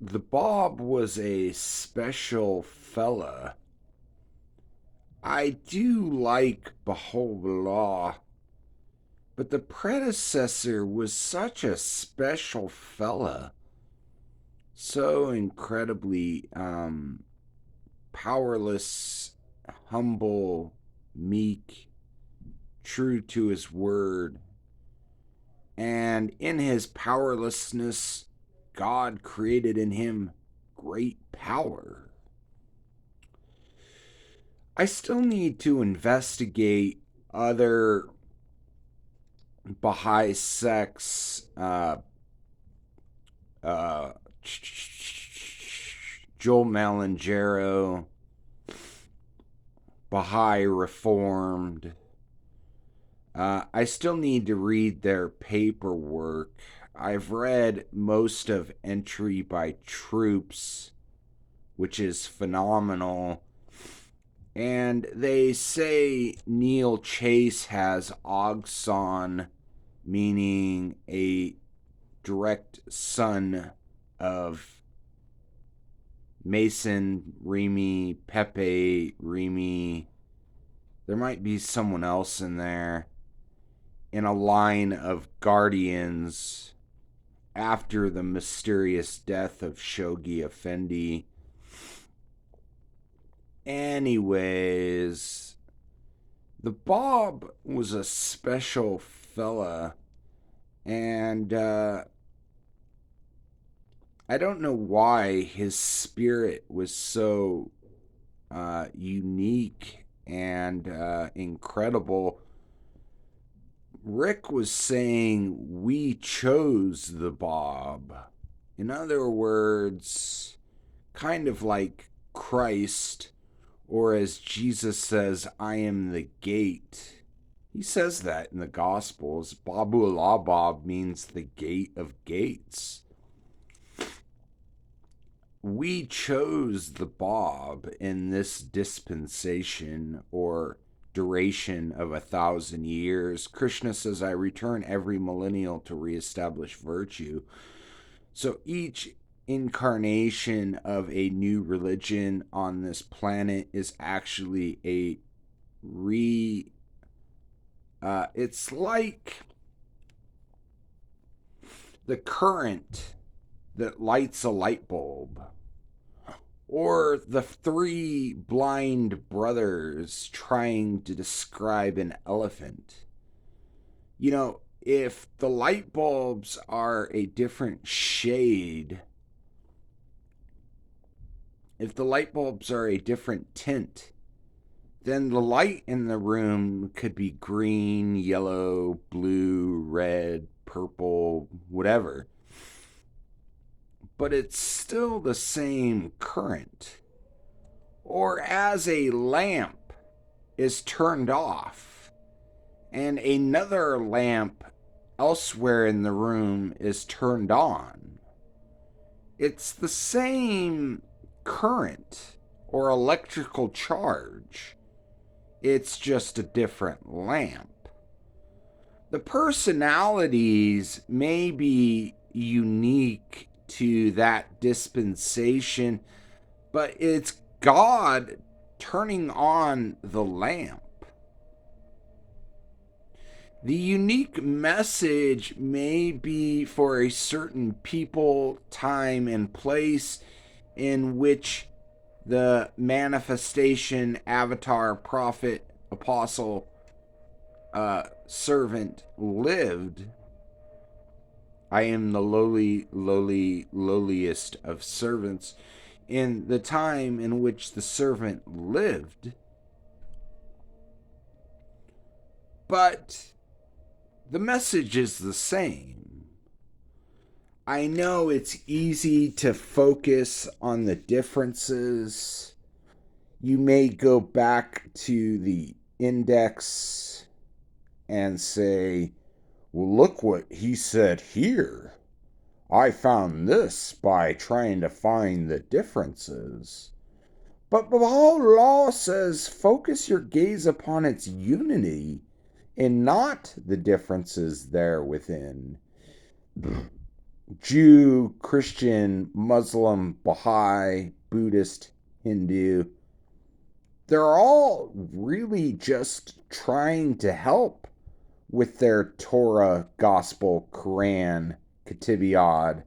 The Bob was a special fella. I do like Baha'u'llah, but the predecessor was such a special fella. So incredibly powerless, humble, meek, true to his word. And in his powerlessness, God created in him great power. I still need to investigate other Baha'i sects, uh, Joel Malangero, Baha'i Reformed. I still need to read their paperwork. I've read most of Entry by Troops, which is phenomenal. And they say Neil Chase has Ogson, meaning a direct son of Mason Remy, Pepe Remy. There might be someone else in there. In a line of guardians after the mysterious death of Shogi Effendi. Anyways, the Bob was a special fella, and I don't know why his spirit was so unique and incredible. Rick was saying we chose the Bob. In other words, kind of like Christ, or as Jesus says, I am the gate. He says that in the Gospels. Babullah Bob means the gate of gates. We chose the Bob in this dispensation or duration of 1,000 years. Krishna says, I return every millennial to reestablish virtue. So each incarnation of a new religion on this planet is actually a it's like the current that lights a light bulb, or the three blind brothers trying to describe an elephant. You know, if the light bulbs are a different shade, if the light bulbs are a different tint, then the light in the room could be green, yellow, blue, red, purple, whatever. But it's still the same current. Or as a lamp is turned off and another lamp elsewhere in the room is turned on, it's the same current or electrical charge. It's just a different lamp. The personalities may be unique to that dispensation, but it's God turning on the lamp. The unique message may be for a certain people, time, and place in which the manifestation, avatar, prophet, apostle, servant lived. I am the lowliest of servants. In the time in which the servant lived. But the message is the same. I know it's easy to focus on the differences. You may go back to the index and say, well, look what he said here. I found this by trying to find the differences. But Baha'u'llah says, focus your gaze upon its unity and not the differences there within. Jew, Christian, Muslim, Baha'i, Buddhist, Hindu, they're all really just trying to help with their Torah, Gospel, Quran, Ketubiyad,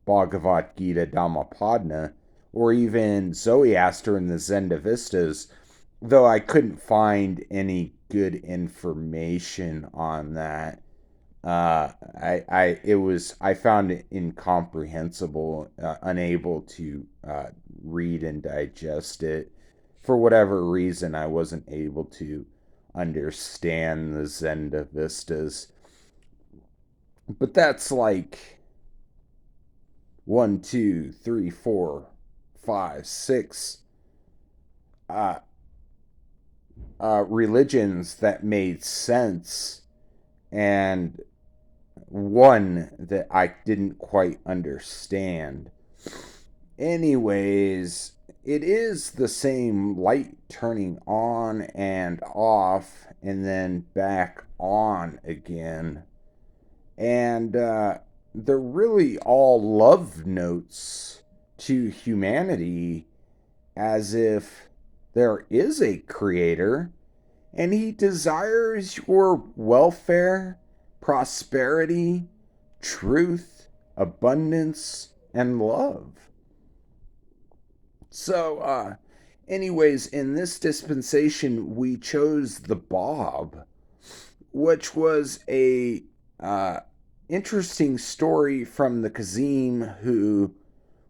Bhagavad Gita, Dhammapada, or even Zoroaster and the Zendavistas, though I couldn't find any good information on that. I found it incomprehensible, unable to read and digest it. For whatever reason, I wasn't able to understand the Zenda Vistas. But that's like one, two, three, four, five, six uh, religions that made sense, and one that I didn't quite understand. Anyways, it is the same light turning on and off and then back on again. And they're really all love notes to humanity, as if there is a creator and he desires your welfare, prosperity, truth, abundance, and love. So, anyways, in this dispensation, we chose the Bab, which was a interesting story from the Kazim, who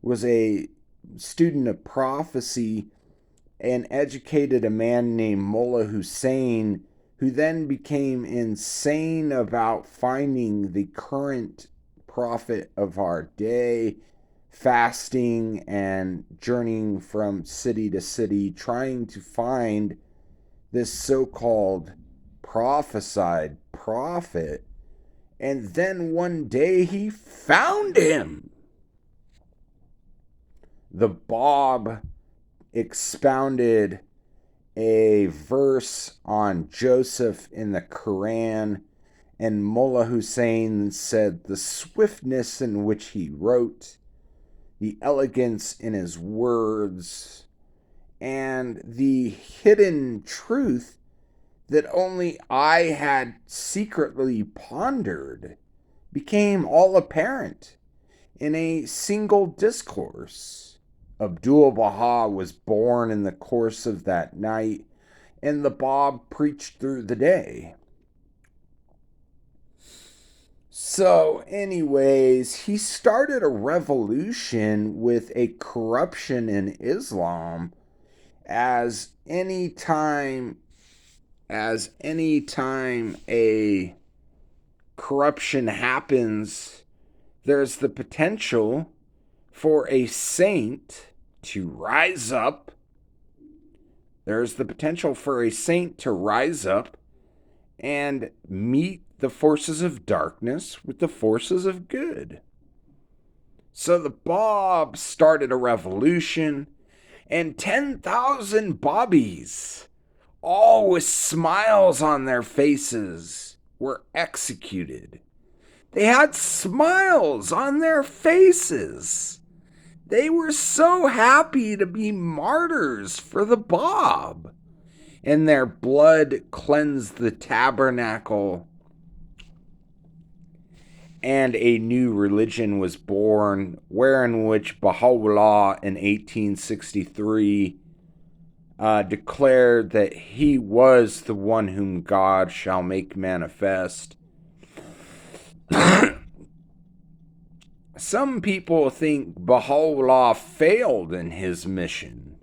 was a student of prophecy and educated a man named Mullah Hussein, who then became insane about finding the current prophet of our day, fasting and journeying from city to city, trying to find this so-called prophesied prophet. And then one day he found him. The Bab expounded a verse on Joseph in the Quran, and Mullah Hussein said the swiftness in which he wrote, the elegance in his words, and the hidden truth that only I had secretly pondered became all apparent in a single discourse. Abdul Baha was born in the course of that night, and the Bab preached through the day. So, anyways, he started a revolution with a corruption in Islam, as any time a corruption happens, there's the potential for a saint to rise up. There's the potential for a saint to rise up and meet the forces of darkness with the forces of good. So the Bab started a revolution, and 10,000 Bobbies, all with smiles on their faces, were executed. They had smiles on their faces. They were so happy to be martyrs for the Bab. And their blood cleansed the tabernacle, and a new religion was born, wherein which Baha'u'llah in 1863 declared that he was the one whom God shall make manifest. Some people think Baha'u'llah failed in his mission.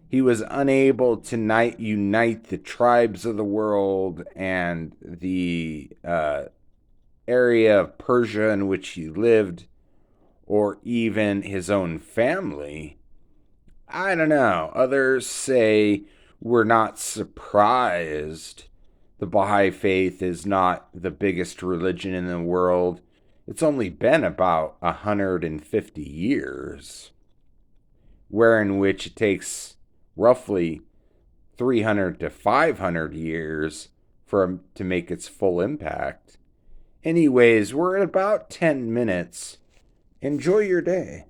He was unable to unite the tribes of the world, and the area of Persia in which he lived, or even his own family. I don't know. Others say we're not surprised. The Baha'i faith is not the biggest religion in the world. It's only been about 150 years, wherein which it takes roughly 300 to 500 years to make its full impact. Anyways, we're at about 10 minutes, Enjoy your day.